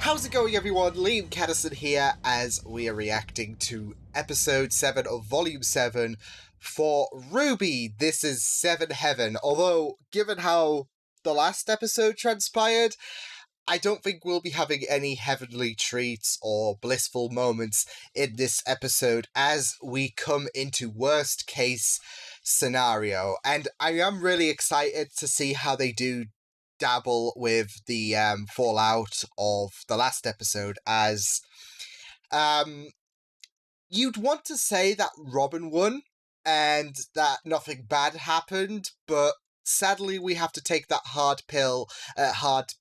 How's it going, everyone? Liam Catterson here as we are reacting to episode 7 of volume 7 for RWBY. This is 7 Heaven. Although, given how the last episode transpired, I don't think we'll be having any heavenly treats or blissful moments in this episode as we come into worst case scenario. And I am really excited to see how they do dabble with the fallout of the last episode, as you'd want to say that Robin won and that nothing bad happened, but sadly we have to take that hard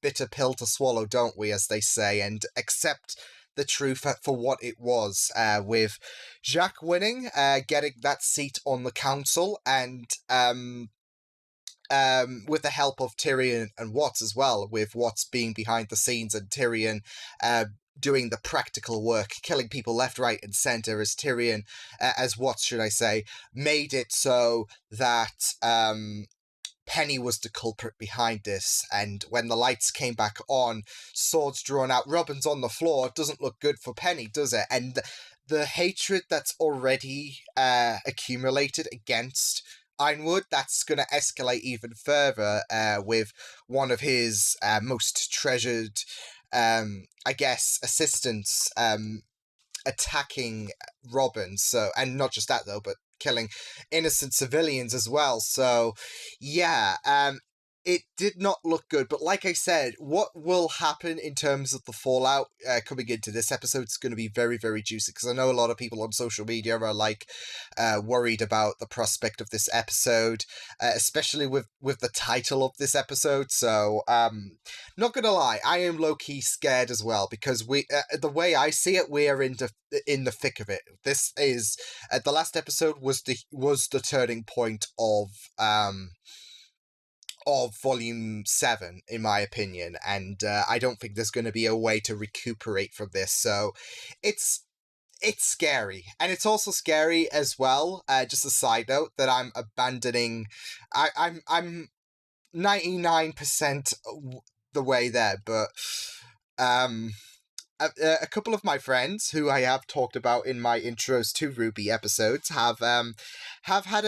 bitter pill to swallow, don't we, as they say, and accept the truth for what it was, with Jacques winning, getting that seat on the council, and with the help of Tyrion and Watts as well, with Watts being behind the scenes and Tyrion doing the practical work, killing people left, right, and centre, as Tyrion, as Watts, should I say, made it so that Penny was the culprit behind this. And when the lights came back on, swords drawn out, Robin's on the floor, it doesn't look good for Penny, does it? And the hatred that's already accumulated against Ironwood, that's going to escalate even further with one of his most treasured, I guess, assistants attacking Robin. So, and not just that though, but killing innocent civilians as well. So, yeah, it did not look good. But like I said, what will happen in terms of the fallout coming into this episode is going to be very, very juicy, because I know a lot of people on social media are like worried about the prospect of this episode, especially with the title of this episode. So, not gonna lie, I am low-key scared as well, because we, the way I see it, we are in the thick of it. This is the last episode was the turning point of volume 7, in my opinion, and I don't think there's going to be a way to recuperate from this. So it's scary, and it's also scary as well. Just a side note, that I'm abandoning. I'm 99% the way there, but a couple of my friends who I have talked about in my intros to RWBY episodes have had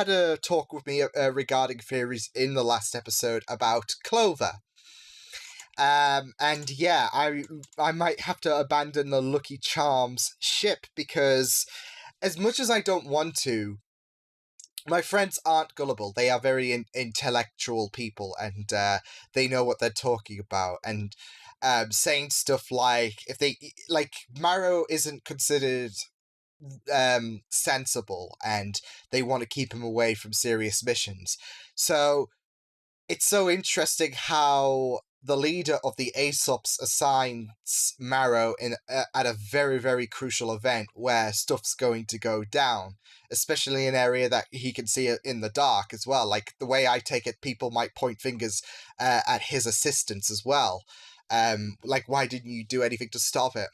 a talk with me regarding theories in the last episode about Clover. And yeah, I might have to abandon the Lucky Charms ship, because as much as I don't want to, my friends aren't gullible. They are very intellectual people, and they know what they're talking about. And saying stuff like, Marrow isn't considered sensible, and they want to keep him away from serious missions. So it's so interesting how the leader of the Aesops assigns Marrow at a very, very crucial event where stuff's going to go down, especially in an area that he can see in the dark as well. Like, the way I take it, people might point fingers at his assistants as well. Like, why didn't you do anything to stop it?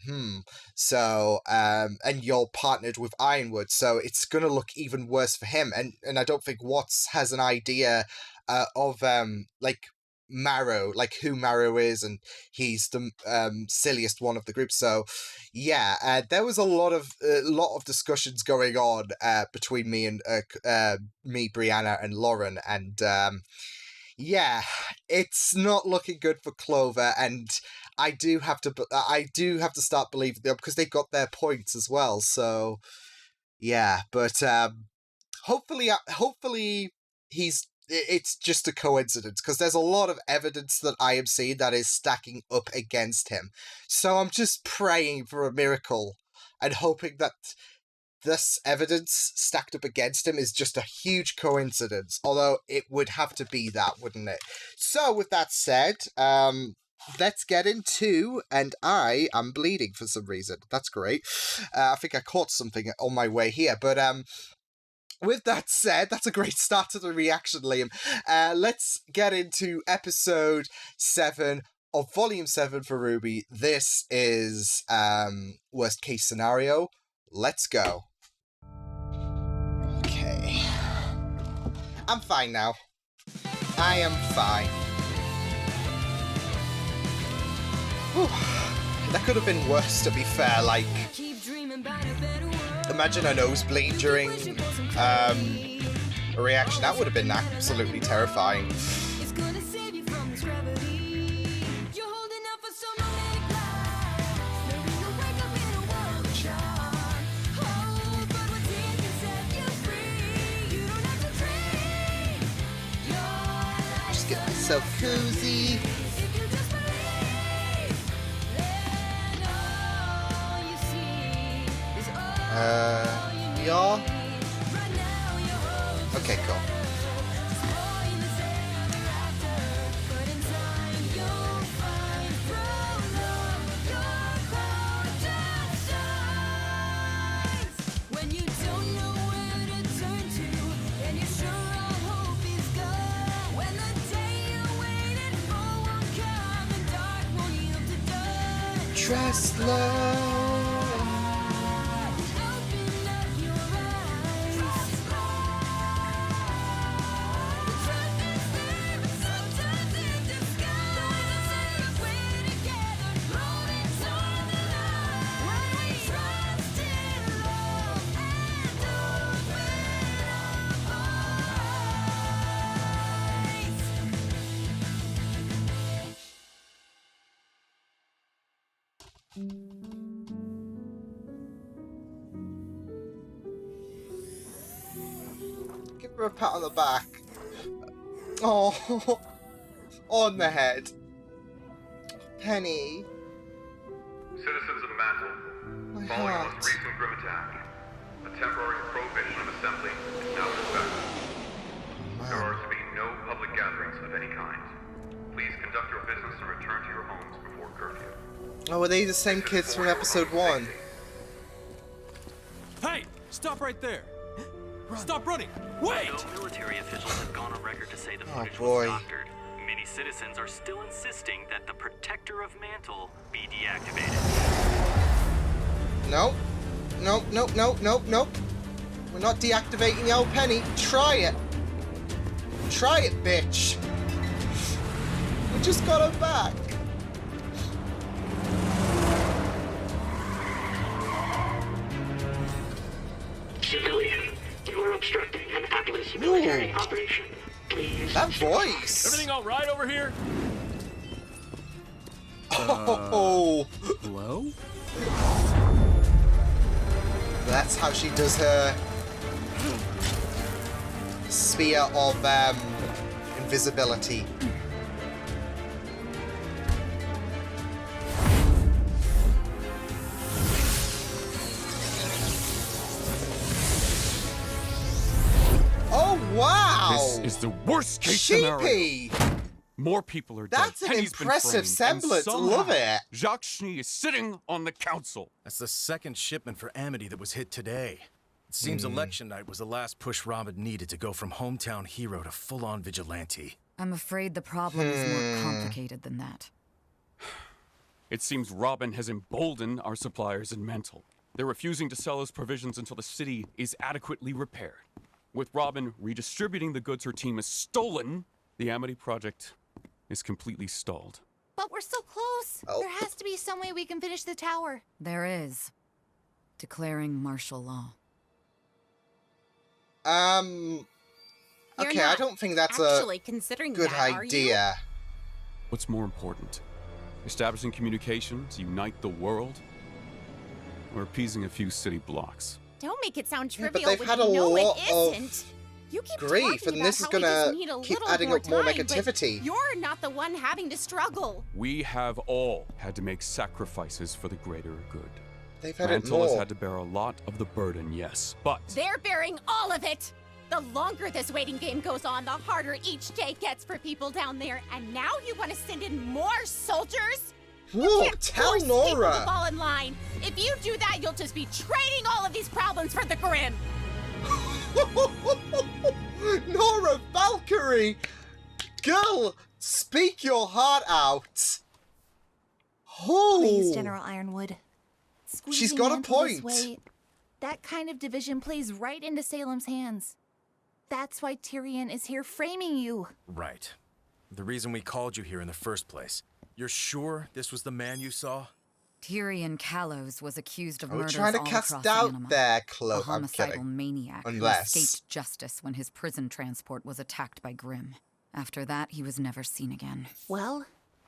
So, and you're partnered with Ironwood, so it's gonna look even worse for him. And I don't think Watts has an idea of Marrow, like who Marrow is, and he's the silliest one of the group. So, yeah, there was a lot of discussions going on between me and Brianna, and Lauren, and yeah, it's not looking good for Clover, and I do have to start believing them, because they got their points as well. So yeah, but hopefully it's just a coincidence, because there's a lot of evidence that I am seeing that is stacking up against him. So I'm just praying for a miracle and hoping that this evidence stacked up against him is just a huge coincidence, although it would have to be that, wouldn't it? So, with that said, let's get into, and I am bleeding for some reason. That's great. I think I caught something on my way here, but with that said, that's a great start to the reaction, Liam. Let's get into episode 7 of volume 7 for RWBY. This is worst case scenario. Let's go. Okay. I'm fine now. I am fine. Whew. That could have been worse, to be fair. Like, imagine a nosebleed during a reaction. That would have been absolutely terrifying. Just get myself cozy. Yeah. Okay, cool. Trust love. Give her a pat on the back. Oh, on the head. Penny. Citizens of Mantle, My following the heart. most recent grim attack, a temporary prohibition of assembly is now in effect. There are to be no public gatherings of any kind. Please conduct your business and return to your homes before curfew. Oh, are they the same kids from episode 1? Hey! Stop right there! Stop running! Wait! No military officials have gone on record to say the Oh, footage boy. was doctored. Many citizens are still insisting that the Protector of Mantle be deactivated. Nope. Nope, nope, nope, nope, nope. We're not deactivating the old Penny. Try it. Try it, bitch. We just got her back. Civilian, you are obstructing an Atlas military operation. Please. That voice. Everything all right over here? Oh. Hello? That's how she does her sphere of invisibility. Oh wow! This is the worst case scenario. Sheepy! More people are That's dead. an Penny's been impressive framed, and semblance. somehow Love it. Jacques Schnee is sitting on the council. That's the second shipment for Amity that was hit today. It seems election night was the last push Robin needed to go from hometown hero to full-on vigilante. I'm afraid the problem is more complicated than that. It seems Robin has emboldened our suppliers in Mantle. They're refusing to sell us provisions until the city is adequately repaired. With Robin redistributing the goods her team has stolen, the Amity project is completely stalled. But we're so close. Oh. There has to be some way we can finish the tower. There is. Declaring martial law. You're Okay, I not don't think that's actually considering good that, are you? idea. What's more important? Establishing communication to unite the world? Or appeasing a few city blocks? Don't make it sound Yeah, but trivial they've when had you a know lot it of isn't. You keep grief, talking and about this is how we just gonna need a keep little adding more up more time, negativity. But you're not the one having to struggle. We have all had to make sacrifices for the greater good. They've had it Mantle has more. had to bear a lot of the burden, yes, but They're bearing all of it. The longer this waiting game goes on, the harder each day gets for people down there. And now you want to send in more soldiers? Whoa, Can't tell force people to Nora! fall in line. If you do that, you'll just be trading all of these problems for the Grim. Nora Valkyrie! Girl, speak your heart out! Oh. Please, General Ironwood. She's got a Mantle this point. way, that kind of division plays right into Salem's hands. That's why Tyrion is here framing you. Right. The reason we called you here in the first place. You're sure this was the man you saw? Tyrion Callows was accused of Are we murders trying to all cast across doubt Anima. there, A Chloe? I'm homicidal kidding. maniac Unless- who escaped justice when his prison transport was attacked by Grimm. After that, he was never seen again. Well,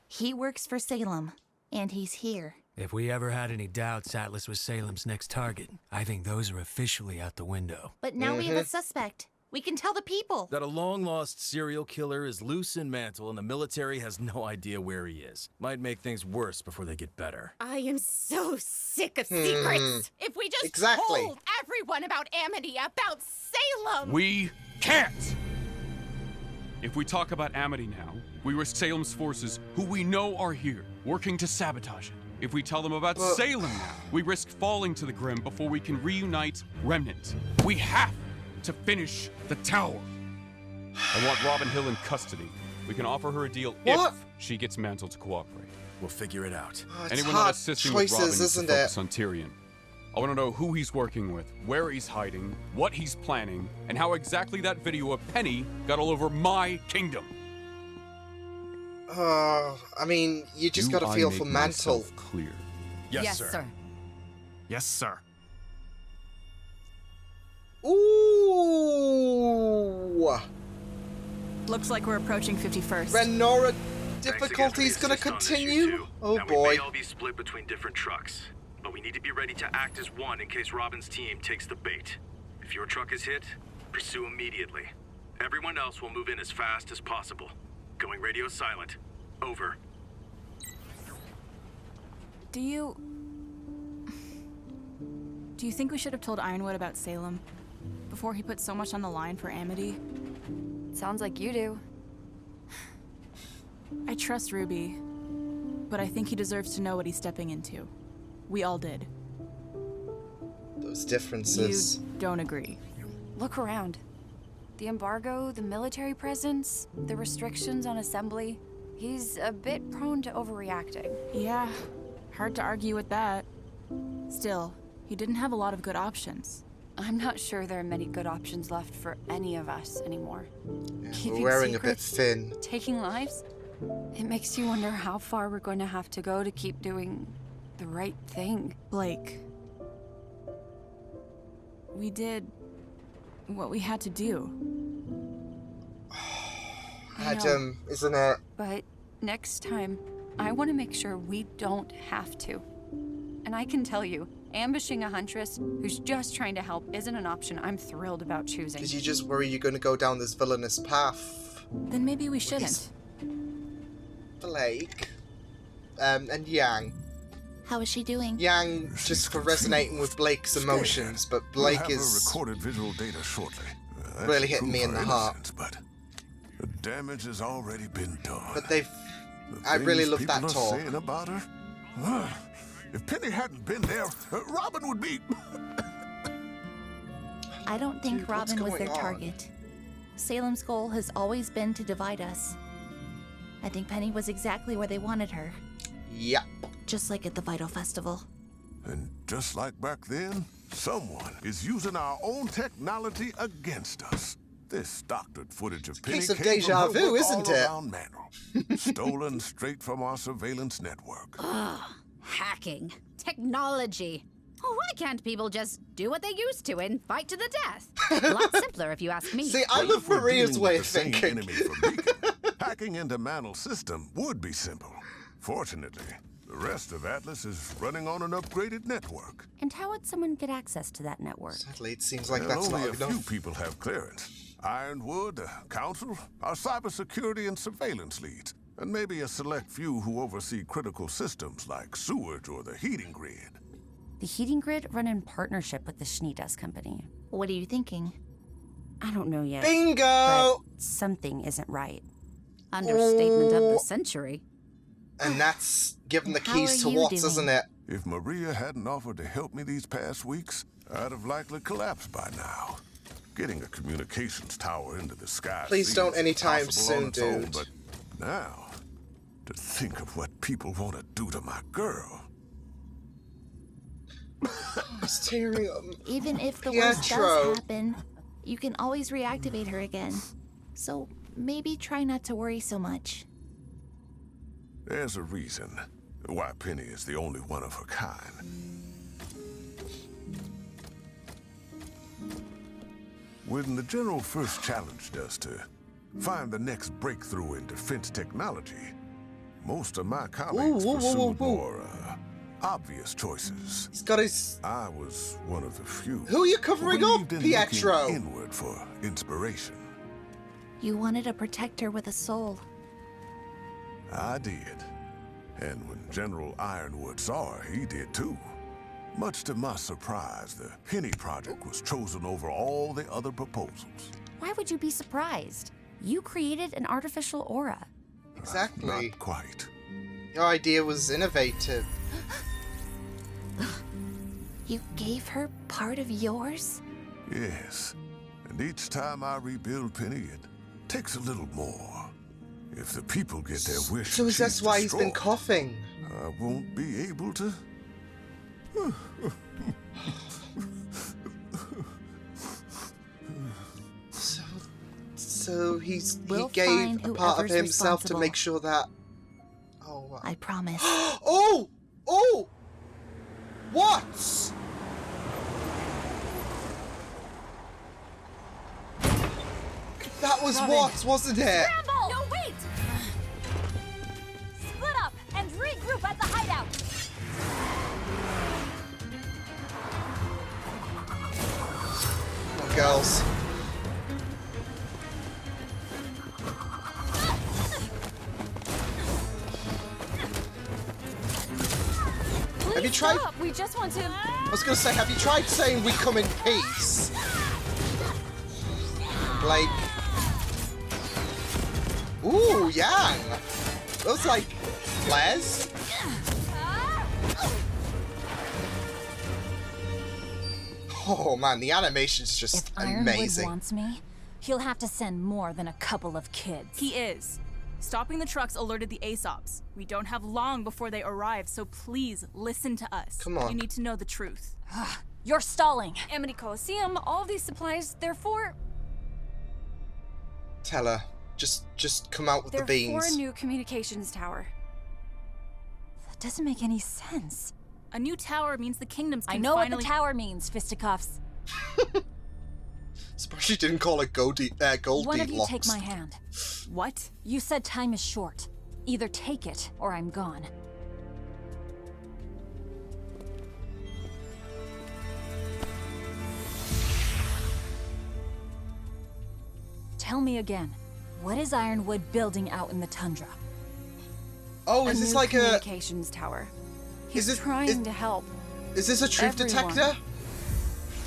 he works for Salem, and he's here. If we ever had any doubts Atlas was Salem's next target, I think those are officially out the window. But now we have a suspect. We can tell the people. That a long-lost serial killer is loose in Mantle and the military has no idea where he is. Might make things worse before they get better. I am so sick of secrets. If we just told everyone about Amity, about Salem. We can't! If we talk about Amity now, we risk Salem's forces, who we know are here, working to sabotage it. If we tell them about Salem now, we risk falling to the Grimm before we can reunite Remnant. We have to finish the tower. I want Robin Hill in custody. We can offer her a deal if she gets Mantle to cooperate. We'll figure it out. Anyone not assisting with Robin needs to isn't focus on Tyrion. I want to know who he's working with, where he's hiding, what he's planning, and how exactly that video of Penny got all over my kingdom. I mean, you just gotta feel for Mantle. Clear. Yes, sir. Yes, sir. Ooh! Looks like we're approaching 51st. Renora difficulty's gonna continue? Oh now, boy. we may all be split between different trucks, but we need to be ready to act as one in case Robin's team takes the bait. If your truck is hit, pursue immediately. Everyone else will move in as fast as possible. Going radio silent. Over. Do you think we should have told Ironwood about Salem before he put so much on the line for Amity? Sounds like you do. I trust RWBY, but I think he deserves to know what he's stepping into. We all did. Those differences. You don't agree. Look around. The embargo, the military presence, the restrictions on assembly. He's a bit prone to overreacting. Yeah, hard to argue with that. Still, he didn't have a lot of good options. I'm not sure there are many good options left for any of us anymore. Yeah, Keeping we're wearing secrets, a bit thin. Taking lives? It makes you wonder how far we're going to have to go to keep doing the right thing. Blake, we did what we had to do. Adam, isn't it? But next time, I want to make sure we don't have to. And I can tell you, ambushing a huntress who's just trying to help isn't an option I'm thrilled about choosing. Because you just worry you're going to go down this villainous path. Then maybe we shouldn't. Blake. And Yang. How is she doing? Yang just for resonating with Blake's emotions, but Blake we'll have is recorded visual data shortly. really hitting me in the heart. But the damage has already been done. But I really love that people talk. are saying about her. If Penny hadn't been there, Robin would be. I don't think Dude, Robin was their going on? target. Salem's goal has always been to divide us. I think Penny was exactly where they wanted her. Yeah. Just like at the Vital Festival. And just like back then, someone is using our own technology against us. This doctored footage of Penny Case of came deja from her vu, work isn't all it? around Manor. Stolen straight from our surveillance network. Ugh, hacking. Technology. Why can't people just do what they used to and fight to the death? A lot simpler if you ask me. See, I love We're Maria's dealing way with of the same thinking. enemy from Beacon. Hacking into Mantl's system would be simple. Fortunately, the rest of Atlas is running on an upgraded network. And how would someone get access to that network? Sadly, it seems like Well, that's only not a few enough. people have clearance. Ironwood, the Council, our cybersecurity and surveillance leads, and maybe a select few who oversee critical systems like sewage or the heating grid. The heating grid run in partnership with the Schneedas company. What are you thinking? I don't know yet. Bingo! But something isn't right. Understatement of Oh. the century. And that's giving the How keys are to you Watts, doing? isn't it? If Maria hadn't offered to help me these past weeks, I'd have likely collapsed by now. Getting a communications tower into the sky. Please don't seems anytime impossible on soon, its own, dude. but now, to think of what people want to do to my girl. Mysterium. Even if the worst Pietro. does happen, you can always reactivate her again. So maybe try not to worry so much. There's a reason why Penny is the only one of her kind. When the General first challenged us to find the next breakthrough in defense technology, most of my colleagues pursued more obvious choices. He's got his... I was one of the few. Who are you covering up, believed in Pietro? looking inward for inspiration. You wanted a protector with a soul. I did. And when General Ironwood saw her, he did too. Much to my surprise, the Penny Project was chosen over all the other proposals. Why would you be surprised? You created an artificial aura. Exactly. Not quite. Your idea was innovative. You gave her part of yours? Yes. And each time I rebuild Penny, it takes a little more. If the people get their wish, so is that why he's been coughing? I won't be able to. So he We'll gave find a part of whoever's himself to responsible. make sure that. Oh. Wow. I promise. Oh! Oh! What? That was Robin. what, wasn't it? Scramble! No, wait! Split up and regroup at the hideout. Come on, girls. Have you tried? Stop. We just want to. I was gonna say, have you tried saying we come in peace? Like, ooh, Yang. Those like flares. Oh man, the animation's just If Ironwood amazing. wants me, he'll have to send more than a couple of kids. He is. Stopping the trucks alerted the ASOPs. We don't have long before they arrive, so please listen to us. Come on. You need to know the truth. You're stalling. Amity Coliseum, all of these supplies, they're for Tell her, just come out with the a beans. new communications tower. That doesn't make any sense. A new tower means the kingdoms can I know finally... what the tower means, fisticuffs. Surprised you didn't call it Goldie One of you locks. take my hand. What? You said time is short. Either take it, or I'm gone. Tell me again, what is Ironwood building out in the tundra? Oh, is this like a communications tower? He's trying to help. Is this a truth everyone. detector?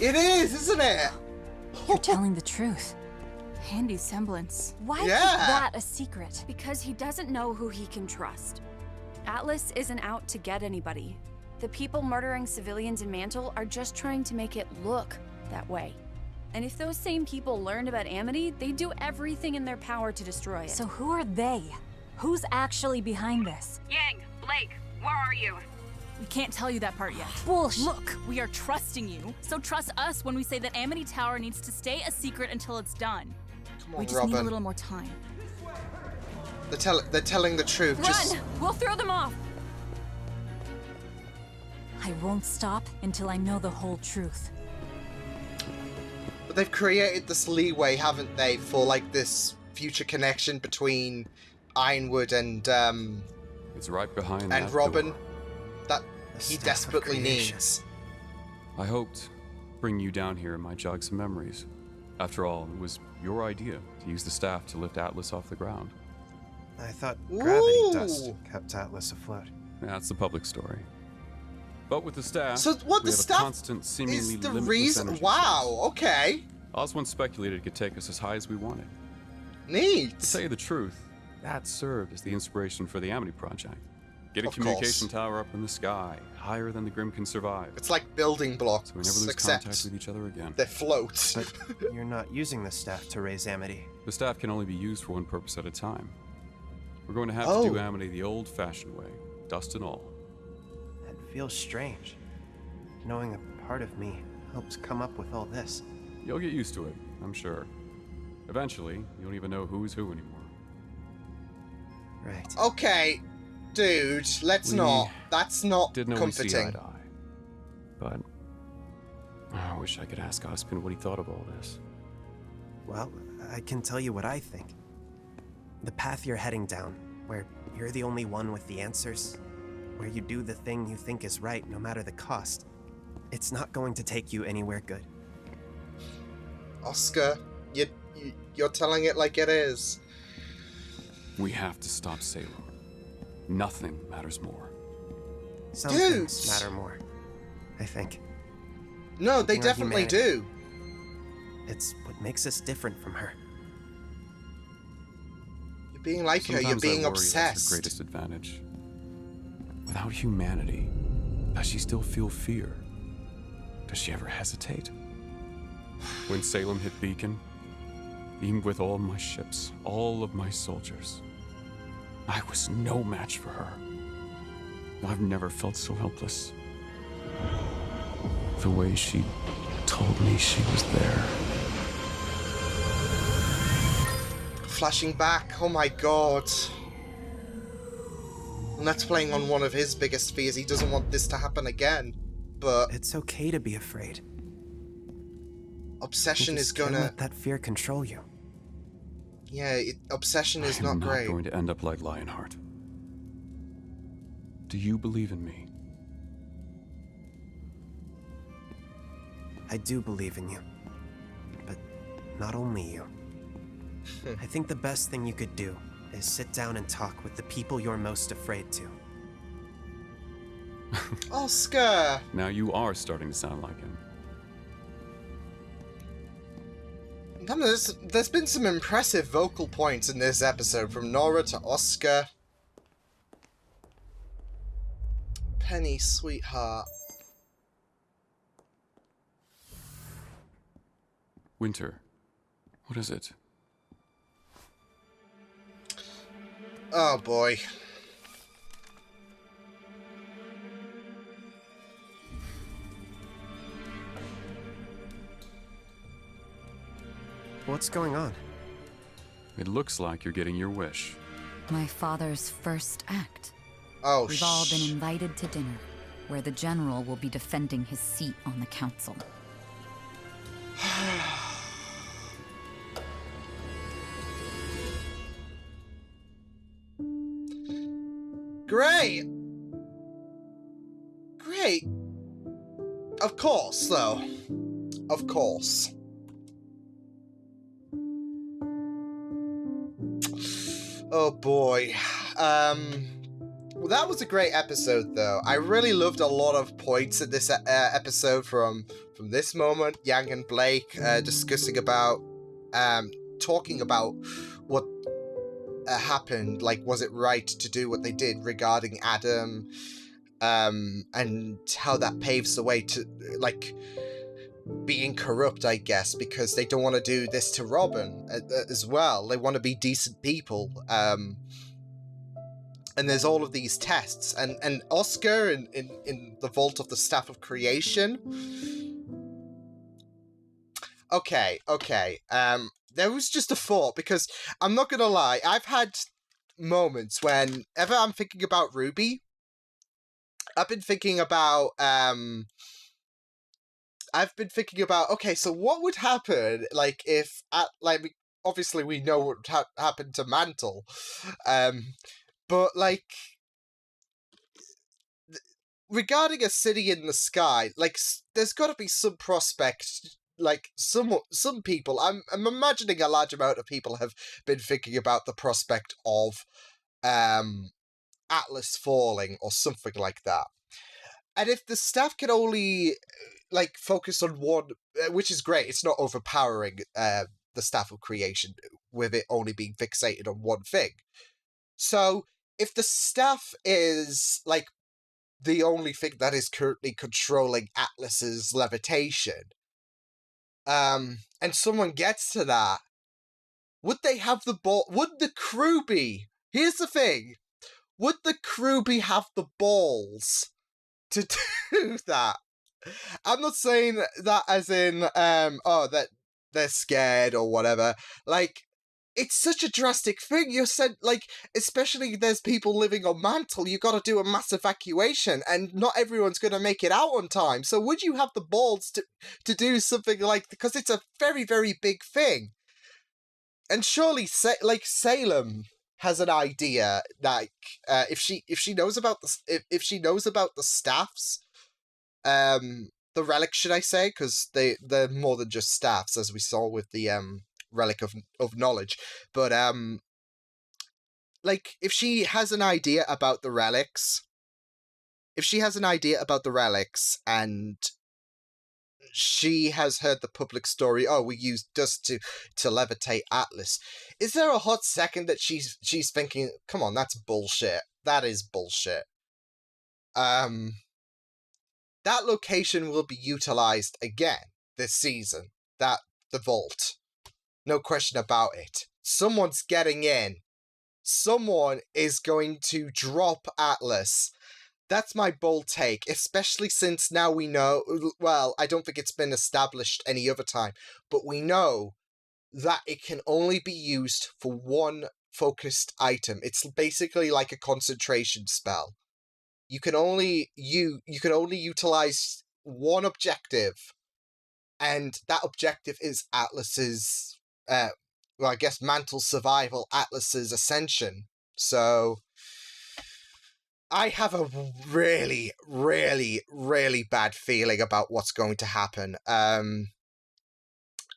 It is, isn't it? You're telling the truth. Handy semblance. Why Yeah. keep that a secret? Because he doesn't know who he can trust. Atlas isn't out to get anybody. The people murdering civilians in Mantle are just trying to make it look that way. And if those same people learned about Amity, they'd do everything in their power to destroy it. So who are they? Who's actually behind this? Yang, Blake, where are you? We can't tell you that part yet. Bullshit. Look, we are trusting you, so trust us when we say that Amity Tower needs to stay a secret until it's done. Come on, We just Robin. need a little more time. They're telling the truth. Run! Just We'll throw them off! I won't stop until I know the whole truth. but they've created this leeway, haven't they, for like this future connection between Ironwood and It's right behind and that Robin door. that The he staff of desperately creation. needs. I hoped bringing you down here might jog some memories. After all, it was your idea to use the staff to lift Atlas off the ground. I thought gravity Ooh. dust kept Atlas afloat. That's the public story. But with the staff, So what we the have staff a constant, seemingly is the limitless reason. energy Wow. source. Okay. Oz once speculated it could take us as high as we wanted. Neat. To tell you the truth, that served as the inspiration for the Amity Project. Get a Of communication course. tower up in the sky, higher than the Grim can survive. It's like building blocks, So we never lose except contact with each other again. they float. But you're not using the staff to raise Amity. The staff can only be used for one purpose at a time. We're going to have to Oh. do Amity the old-fashioned way, dust and all. That feels strange. Knowing a part of me helps come up with all this. You'll get used to it, I'm sure. Eventually, you don't even know who's who anymore. Right. Okay. Dude, let's not. That's not didn't always see eye comforting. to eye. But I wish I could ask Ospen what he thought of all this. Well, I can tell you what I think. The path you're heading down, where you're the only one with the answers, where you do the thing you think is right no matter the cost, it's not going to take you anywhere good. Oscar, you're telling it like it is. We have to stop Salem. Nothing matters more. Some things matter more, I think. No, they Keeping our definitely humanity. do. It's what makes us different from her. You're being like her, you're Sometimes being I worry that's obsessed. her greatest advantage. Without humanity, does she still feel fear? Does she ever hesitate? When Salem hit Beacon, even with all my ships, all of my soldiers, I was no match for her. I've never felt so helpless. The way she told me she was there. Flashing back, oh my god. And that's playing on one of his biggest fears. He doesn't want this to happen again. But it's okay to be afraid. Obsession you is just can't gonna... let that fear control you. Yeah, obsession is not great. I'm not going to end up like Lionheart. Do you believe in me? I do believe in you. But not only you. I think the best thing you could do is sit down and talk with the people you're most afraid to. Oscar! Now you are starting to sound like him. There's been some impressive vocal points in this episode, from Nora to Oscar. Penny, sweetheart. Winter, what is it? Oh boy. What's going on? It looks like you're getting your wish. My father's first act. Oh, We've all been invited to dinner, where the general will be defending his seat on the council. Great! Great! Of course, though. Of course. Oh boy. Well, that was a great episode, though. I really loved a lot of points in this episode from this moment. Yang and Blake discussing about, talking about what happened. Like, was it right to do what they did regarding Adam, and how that paves the way to, like, being corrupt, I guess, because they don't want to do this to Robin as well. They want to be decent people. And there's all of these tests, and Oscar in the Vault of the Staff of Creation. Okay. There was just a thought, because I'm not gonna lie, I've had moments whenever I'm thinking about RWBY, I've been thinking about, okay, so what would happen, like, if, obviously we know what happened to Mantle, but, like, regarding a city in the sky, like, there's got to be some prospect, like, some people, I'm imagining a large amount of people have been thinking about the prospect of, Atlas falling, or something like that. And if the staff can only, like, focus on one, which is great, it's not overpowering the Staff of Creation with it only being fixated on one thing. So, if the staff is, like, the only thing that is currently controlling Atlas's levitation, and someone gets to that, would they have the ball? Would the crew be? Here's the thing. Would the crew have the balls to do that? I'm not saying that as in, that they're scared or whatever. Like, it's such a drastic thing. You said, like, especially there's people living on Mantle, you got to do a mass evacuation, and not everyone's going to make it out on time. So would you have the balls to do something like, because it's a very, very big thing. And surely, Salem has an idea, like, if she knows about if she knows about the staffs, the relics, should I say, because they're more than just staffs, as we saw with the relic of knowledge. But like, if she has an idea about the relics, and she has heard the public story, oh, we used dust to levitate Atlas, is there a hot second that she's thinking, come on, that's bullshit, that is bullshit? That location will be utilized again this season, the vault. No question about it. Someone's getting in. Someone is going to drop Atlas. That's my bold take, especially since now we know, well, I don't think it's been established any other time, but we know that it can only be used for one focused item. It's basically like a concentration spell. You can only utilize one objective, and that objective is Atlas's, well, I guess Mantle's survival, Atlas's ascension. So I have a really, really, really bad feeling about what's going to happen.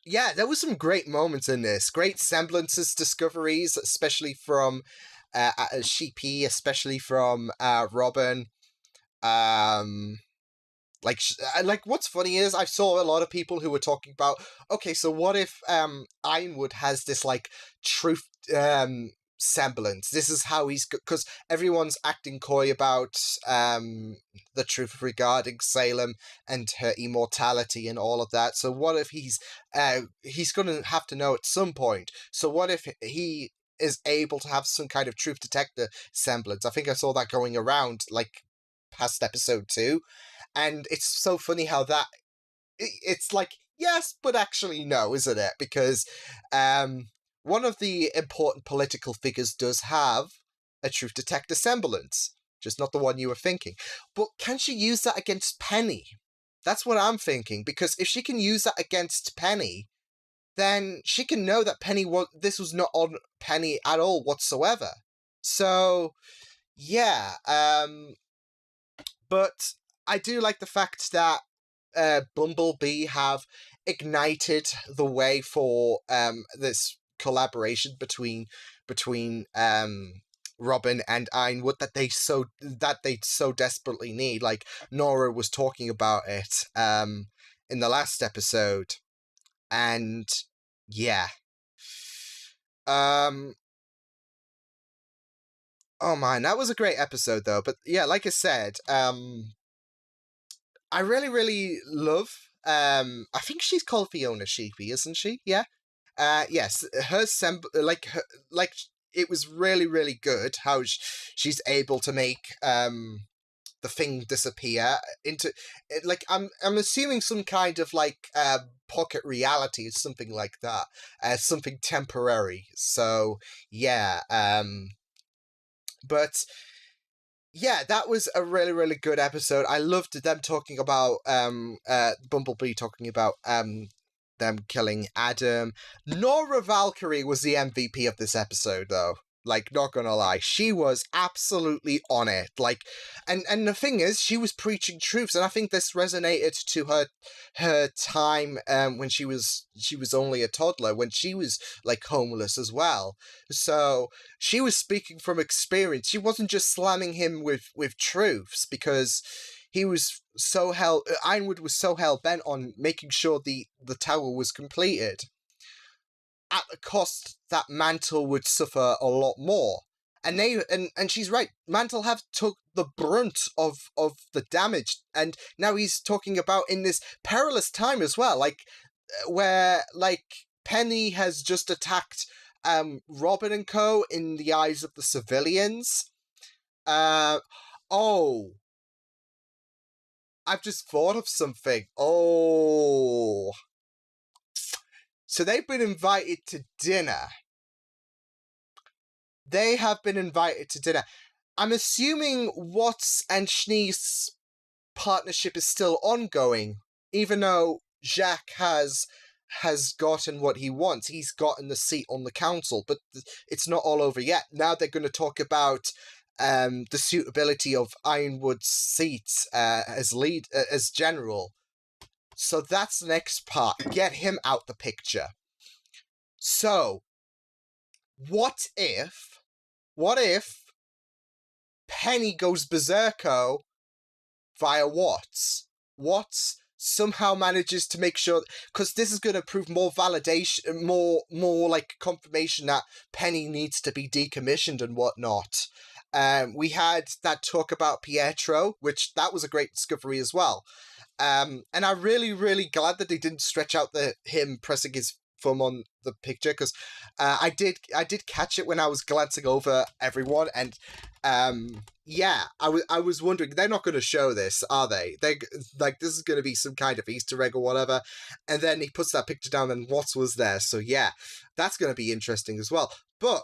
Yeah, there was some great moments in this. Great semblances, discoveries, especially from Sheepy, especially from Robin. Like what's funny is I saw a lot of people who were talking about, okay, so what if Ironwood has this like truth semblance? This is how he's, because everyone's acting coy about the truth regarding Salem and her immortality and all of that. So what if he's gonna have to know at some point? So what if he is able to have some kind of truth detector semblance? I think I saw that going around like past episode 2. And it's so funny how that, it's like, yes, but actually no, isn't it? Because one of the important political figures does have a truth detector semblance, just not the one you were thinking. But can she use that against Penny? That's what I'm thinking, because if she can use that against Penny, then she can know that this was not on Penny at all whatsoever. So, yeah, but I do like the fact that Bumblebee have ignited the way for this collaboration between Robin and Ironwood that they so desperately need. Like Nora was talking about it in the last episode, and yeah. Oh man, that was a great episode though. But yeah, like I said, I really, really love, I think she's called Fiona Sheepy, isn't she? Yeah. Yes, her it was really, really good how she's able to make the thing disappear into, like, I'm assuming some kind of like pocket reality or something like that, something temporary. So yeah, but yeah, that was a really, really good episode. I loved them talking about Bumblebee talking about them killing Adam. Nora Valkyrie was the MVP of this episode, though. Like, not gonna lie, she was absolutely on it. Like, and the thing is, she was preaching truths, and I think this resonated to her time when she was only a toddler, when she was like homeless as well. So she was speaking from experience. She wasn't just slamming him with truths, because he was Ironwood was so hell bent on making sure the tower was completed, at the cost that Mantle would suffer a lot more. And she's right, Mantle have took the brunt of the damage, and now he's talking about in this perilous time as well, like where like Penny has just attacked Robin and Co. in the eyes of the civilians. Oh, I've just thought of something. Oh. So they've been invited to dinner, they have been invited to dinner. I'm assuming Watts and Schnee's partnership is still ongoing, even though Jacques has gotten what he wants. He's gotten the seat on the council, but it's not all over yet. Now they're going to talk about the suitability of Ironwood's seat as general. So that's the next part. Get him out the picture. So, what if Penny goes berserko via Watts? Watts somehow manages to make sure, because this is going to prove more validation, more like confirmation that Penny needs to be decommissioned and whatnot. We had that talk about Pietro, which that was a great discovery as well. And I'm really, really glad that they didn't stretch out him pressing his thumb on the picture, because I did catch it when I was glancing over everyone, and yeah, I was wondering, they're not going to show this, are they? They like, this is going to be some kind of Easter egg or whatever, and then he puts that picture down and Watts was there, so yeah, that's going to be interesting as well. But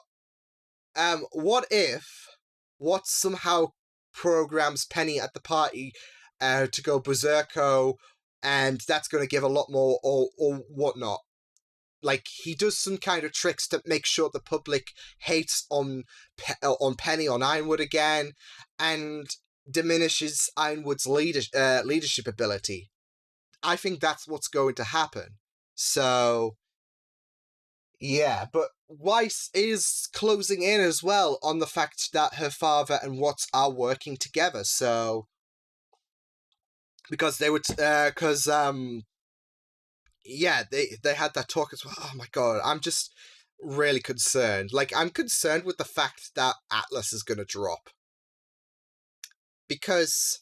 what if Watts somehow programs Penny at the party to go berserko, and that's going to give a lot more or whatnot. Like, he does some kind of tricks to make sure the public hates on Penny, on Ironwood again, and diminishes Ironwood's leadership ability. I think that's what's going to happen. So, yeah, but Weiss is closing in as well on the fact that her father and Watts are working together, so... Because they would, yeah, they had that talk as well. Oh my god, I'm just really concerned. Like, I'm concerned with the fact that Atlas is gonna drop. Because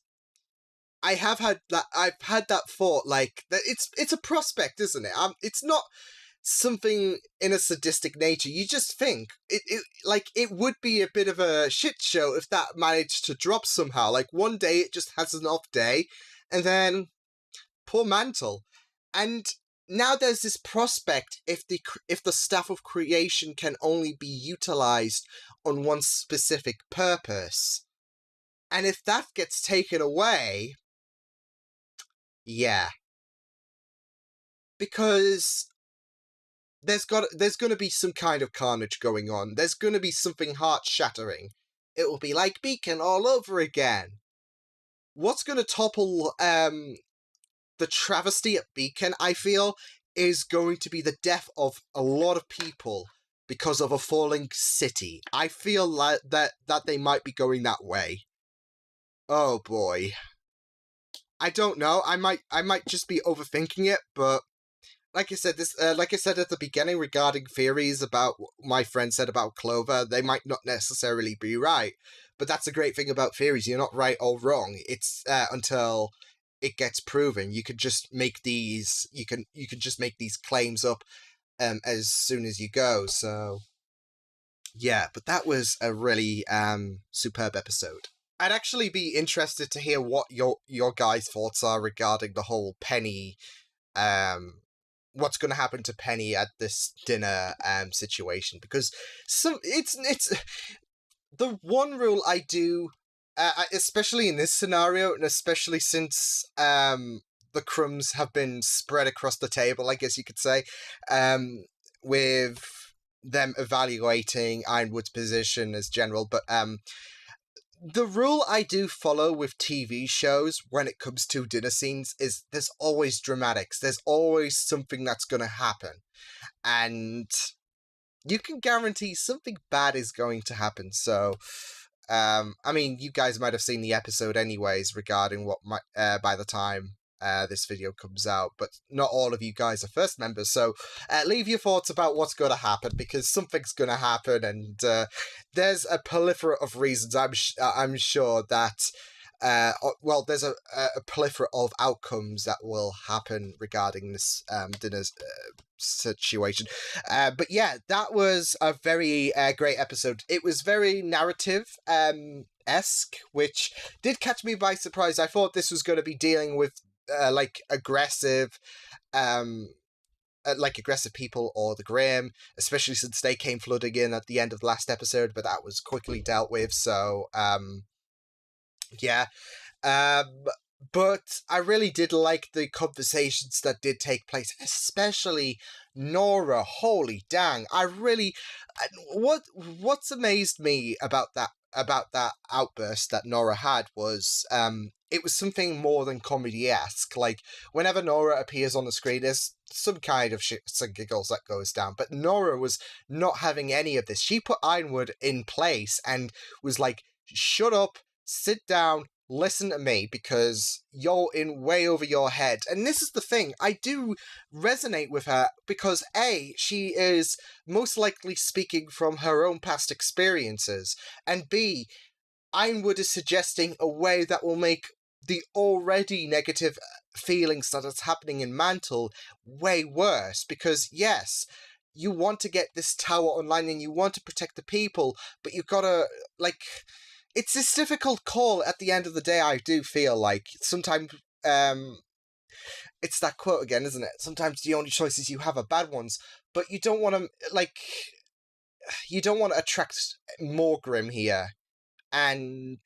I've had that thought, like, that it's a prospect, isn't it? It's not something in a sadistic nature. You just think, it would be a bit of a shit show if that managed to drop somehow. Like, one day it just has an off day, and then poor Mantle. And now there's this prospect, if the staff of creation can only be utilized on one specific purpose. And if that gets taken away, yeah. Because there's going to be some kind of carnage going on. There's going to be something heart-shattering. It will be like Beacon all over again. What's going to topple the travesty at Beacon, I feel, is going to be the death of a lot of people because of a falling city. I feel like that they might be going that way. Oh boy. I don't know. I might just be overthinking it, but like I said, like I said at the beginning regarding theories about what my friend said about Clover, they might not necessarily be right. But that's a great thing about theories. You're not right or wrong. It's until it gets proven. You could just make these. You can just make these claims up as soon as you go. So yeah, but that was a really superb episode. I'd actually be interested to hear what your guys' thoughts are regarding the whole Penny. What's going to happen to Penny at this dinner situation, because it's the one rule I do, especially in this scenario, and especially since the crumbs have been spread across the table, I guess you could say, with them evaluating Ironwood's position as general, but the rule I do follow with TV shows when it comes to dinner scenes is there's always dramatics. There's always something that's going to happen. And you can guarantee something bad is going to happen. So, I mean, you guys might have seen the episode anyways regarding what might, by the time this video comes out, but not all of you guys are first members, so leave your thoughts about what's going to happen, because something's going to happen, and there's a plethora of reasons. I'm sure that well, there's a plethora of outcomes that will happen regarding this dinner situation. But yeah, that was a very great episode. It was very narrative esque, which did catch me by surprise. I thought this was going to be dealing with like aggressive aggressive people or the Grim, especially since they came flooding in at the end of the last episode, but that was quickly dealt with. So yeah. But I really did like the conversations that did take place, especially Nora. Holy dang! What's amazed me about that outburst that Nora had was it was something more than comedy-esque. Like, whenever Nora appears on the screen, there's some kind of shits and giggles that goes down, but Nora was not having any of this. She put Ironwood in place and was like, shut up, sit down, listen to me, because you're in way over your head. And this is the thing, I do resonate with her, because A, she is most likely speaking from her own past experiences, and B, Ironwood is suggesting a way that will make the already negative feelings that is happening in Mantle way worse, because yes, you want to get this tower online and you want to protect the people, but you've gotta, like, it's this difficult call at the end of the day. I do feel like sometimes it's that quote again, isn't it? Sometimes the only choices you have are bad ones, but you don't want to attract more Grim here. And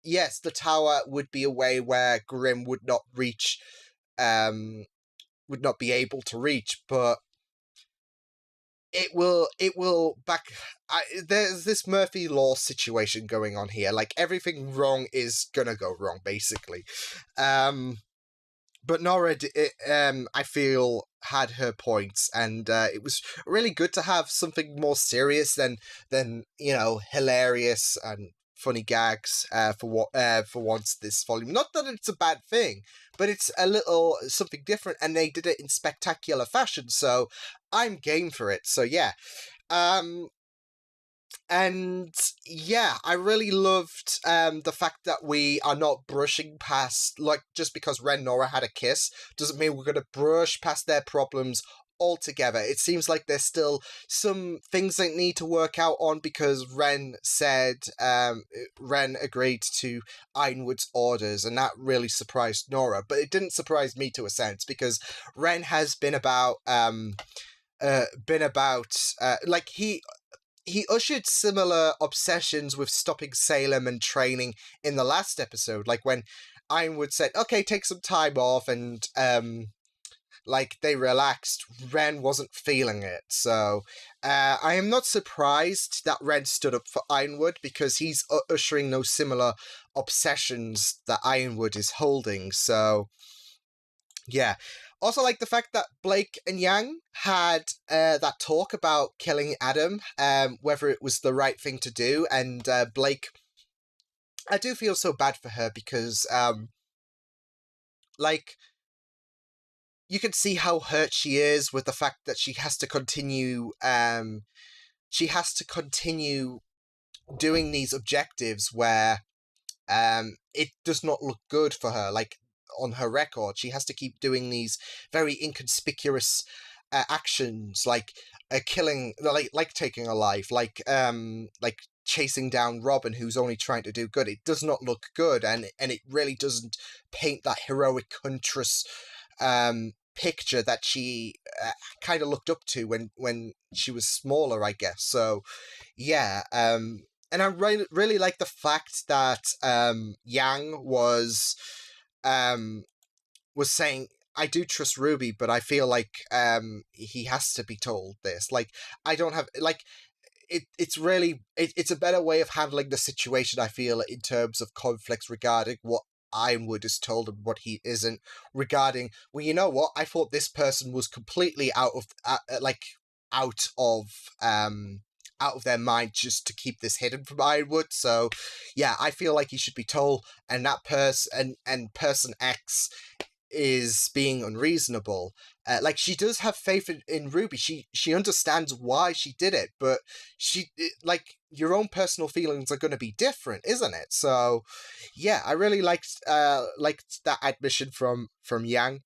yes, the tower would be a way where Grim would not be able to reach, but there's this Murphy Law situation going on here. Like, everything wrong is gonna go wrong, basically. But Nora, I feel, had her points, and it was really good to have something more serious than hilarious and funny gags for once this volume. Not that it's a bad thing, but it's a little something different, and they did it in spectacular fashion, so I'm game for it. So yeah. And yeah, I really loved the fact that we are not brushing past, like, just because Ren and Nora had a kiss doesn't mean we're going to brush past their problems altogether. It seems like there's still some things they need to work out on, because Ren agreed to Ironwood's orders, and that really surprised Nora, but it didn't surprise me to a sense, because Ren has been about he ushered similar obsessions with stopping Salem and training in the last episode, like when Ironwood said, okay, take some time off, and they relaxed. Ren wasn't feeling it, so I am not surprised that Ren stood up for Ironwood, because he's ushering those similar obsessions that Ironwood is holding, so yeah. Also, like the fact that Blake and Yang had that talk about killing Adam, whether it was the right thing to do, and Blake, I do feel so bad for her, because you can see how hurt she is with the fact that she has to continue doing these objectives where it does not look good for her. Like, on her record, she has to keep doing these very inconspicuous actions, like killing, like taking a life, like chasing down Robin, who's only trying to do good. It does not look good, and it really doesn't paint that heroic huntress picture that she kind of looked up to when she was smaller, I guess. So yeah. And I really like the fact that Yang was saying, I do trust Ruby, but I feel like he has to be told this. Like, I don't have, like, it's a better way of handling the situation, I feel, in terms of conflicts regarding what Ironwood is told and what he isn't, regarding, well, you know what, I thought this person was completely out of their mind just to keep this hidden from Ironwood. So yeah, I feel like he should be told, and that person and person X is being unreasonable. Like, she does have faith in Ruby. She understands why she did it, but your own personal feelings are going to be different, isn't it? So yeah, I really liked that admission from Yang.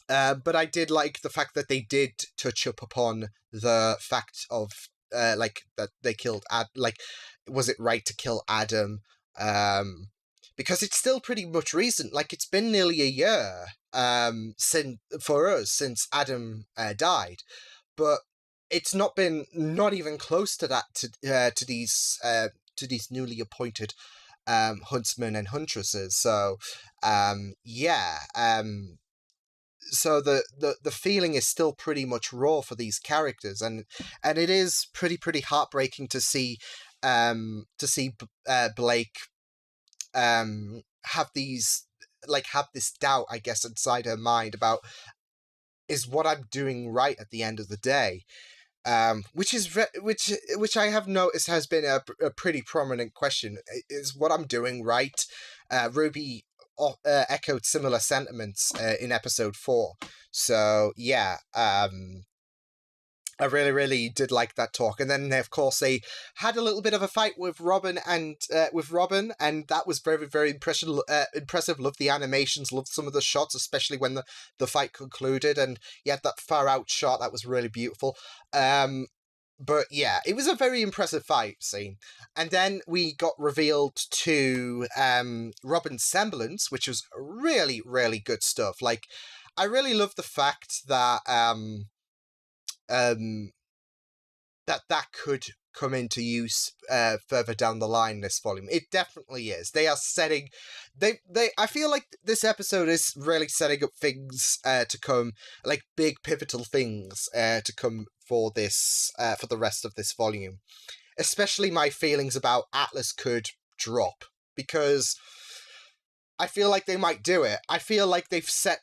But I did like the fact that they did touch up upon the fact of that they killed was it right to kill Adam? because it's still pretty much recent. Like, it's been nearly a year since Adam died, but it's not even close to that to these newly appointed huntsmen and huntresses. So so the feeling is still pretty much raw for these characters, and it is pretty heartbreaking to see Blake have this doubt, I guess, inside her mind about, is what I'm doing right at the end of the day? Which I have noticed has been a pretty prominent question. Is what I'm doing right? Ruby echoed similar sentiments in episode 4. So yeah, I really did like that talk. And then, of course, they had a little bit of a fight with Robin, and that was very impressive. Loved the animations, loved some of the shots, especially when the fight concluded, and you had that far out shot that was really beautiful. But yeah, it was a very impressive fight scene. And then we got revealed to Robin's semblance, which was really good stuff. Like, I really love the fact that that could come into use further down the line this volume. It definitely is. They are setting... I feel like this episode is really setting up things to come, like big pivotal things to come for this, for the rest of this volume. Especially my feelings about Atlas could drop, because I feel like they might do it. I feel like they've set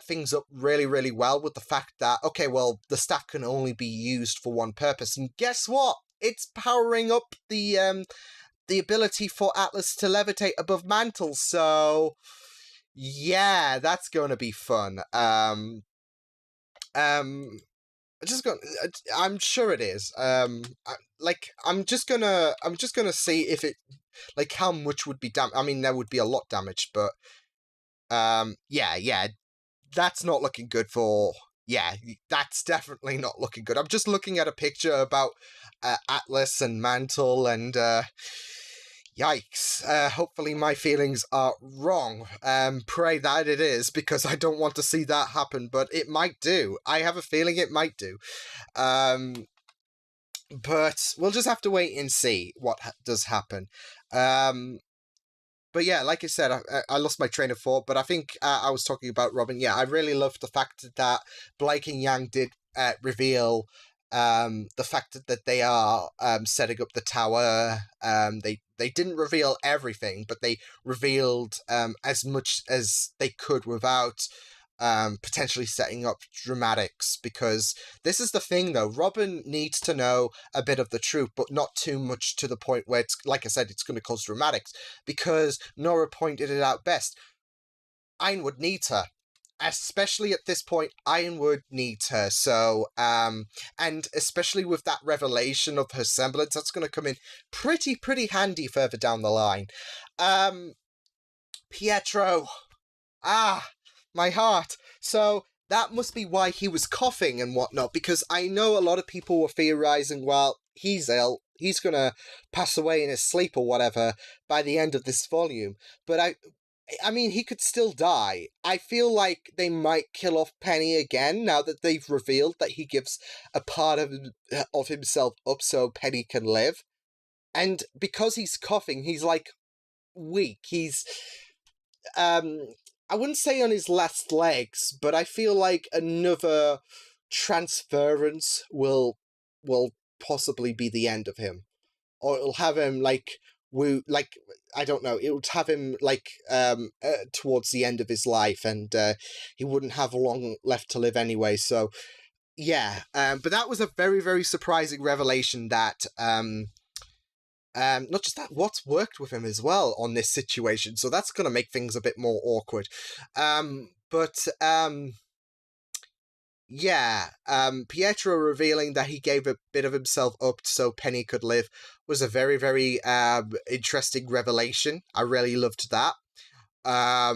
things up really well with the fact that, okay, well, the staff can only be used for one purpose, and guess what? It's powering up the ability for Atlas to levitate above mantles. So yeah, that's going to be fun. I'm sure it is. I'm just gonna see if it, like, how much would be I mean, there would be a lot damaged, but yeah, that's not looking good for... Yeah, that's definitely not looking good. I'm just looking at a picture about Atlas and Mantle, and yikes. Hopefully my feelings are wrong. Pray that it is, because I don't want to see that happen, but it might do. I have a feeling it might do. But we'll just have to wait and see what does happen. But yeah, like I said, I lost my train of thought, but I think I was talking about Robin. Yeah, I really loved the fact that Blake and Yang did reveal the fact that they are setting up the tower. They didn't reveal everything, but they revealed as much as they could without potentially setting up dramatics, because this is the thing though, Robin needs to know a bit of the truth, but not too much to the point where it's, like I said, it's going to cause dramatics, because Nora pointed it out best. Ironwood needs her. Especially at this point, Ironwood needs her. So, and especially with that revelation of her semblance, that's going to come in pretty handy further down the line. Pietro. My heart. So that must be why he was coughing and whatnot, because I know a lot of people were theorizing, well, he's ill, he's gonna pass away in his sleep or whatever by the end of this volume. But I mean, he could still die. I feel like they might kill off Penny again now that they've revealed that he gives a part of himself up so Penny can live. And because he's coughing, he's like weak. He's I wouldn't say on his last legs, but I feel like another transference will possibly be the end of him, or it'll have him I don't know, it would have him towards the end of his life, and he wouldn't have long left to live anyway. So yeah, but that was a very surprising revelation that not just that, Watts worked with him as well on this situation, so that's going to make things a bit more awkward. Pietro revealing that he gave a bit of himself up so Penny could live was a very interesting revelation. I really loved that. I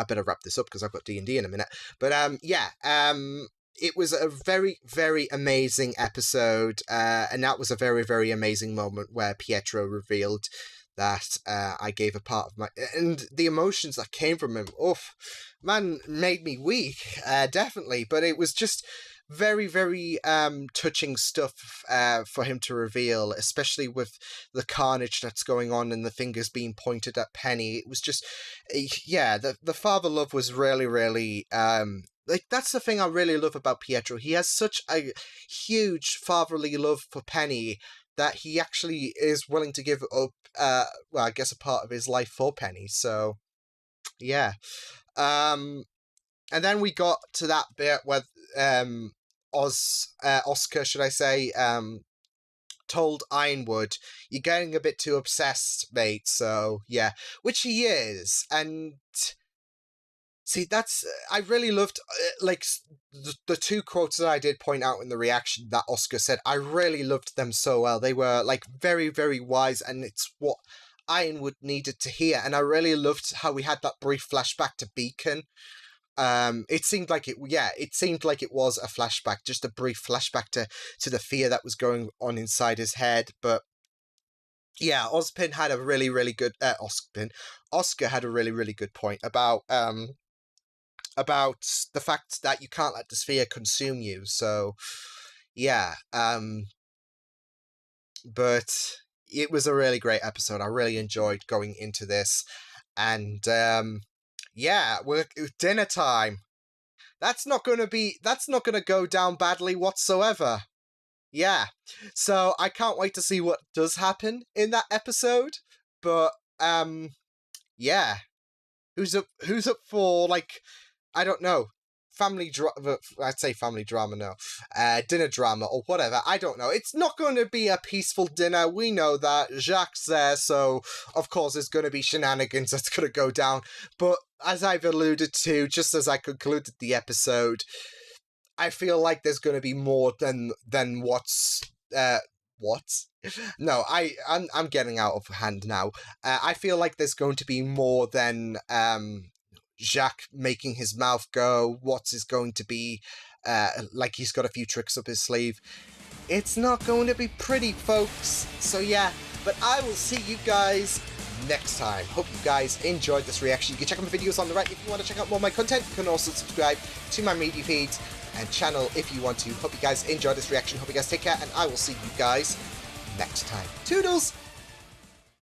better wrap this up because I've got D&D in a minute. But it was a very amazing episode, and that was a very amazing moment where Pietro revealed that I gave a part of my... And the emotions that came from him, oof, man, made me weak, definitely. But it was just very, very touching stuff for him to reveal, especially with the carnage that's going on and the fingers being pointed at Penny. It was just, yeah, the father love was really, really... like, that's the thing I really love about Pietro. He has such a huge fatherly love for Penny that he actually is willing to give up, well, I guess a part of his life for Penny. So, yeah. And then we got to that bit where Oscar, should I say, told Ironwood, "You're getting a bit too obsessed, mate." So, yeah. Which he is. And... see, that's... I really loved, like, the two quotes that I did point out in the reaction that Oscar said. I really loved them so well. They were, like, very, very wise, and it's what Ironwood needed to hear. And I really loved how we had that brief flashback to Beacon. It seemed like it was a flashback, just a brief flashback to the fear that was going on inside his head. But yeah, Ozpin had a really, really good... Oscar had a really, really good point about the fact that you can't let this fear consume you. So, yeah. But it was a really great episode. I really enjoyed going into this. And, yeah, we're dinner time. That's not going to go down badly whatsoever. Yeah. So, I can't wait to see what does happen in that episode. But, yeah. Who's up for, like... I don't know, family drama, I'd say family drama, no, dinner drama, or whatever, I don't know. It's not going to be a peaceful dinner, we know that. Jacques there, so of course there's going to be shenanigans that's going to go down. But as I've alluded to, just as I concluded the episode, I feel like there's going to be more than what's... what? No, I'm getting out of hand now. I feel like there's going to be more than... Jacques making his mouth go. What is going to be like he's got a few tricks up his sleeve. It's not going to be pretty, folks. So yeah, but I will see you guys next time. Hope you guys enjoyed this reaction. You can check out my videos on the right if you want to check out more of my content. You can also subscribe to my media feeds and channel if you want to. Hope you guys enjoyed this reaction. Hope you guys take care, and I will see you guys next time. Toodles!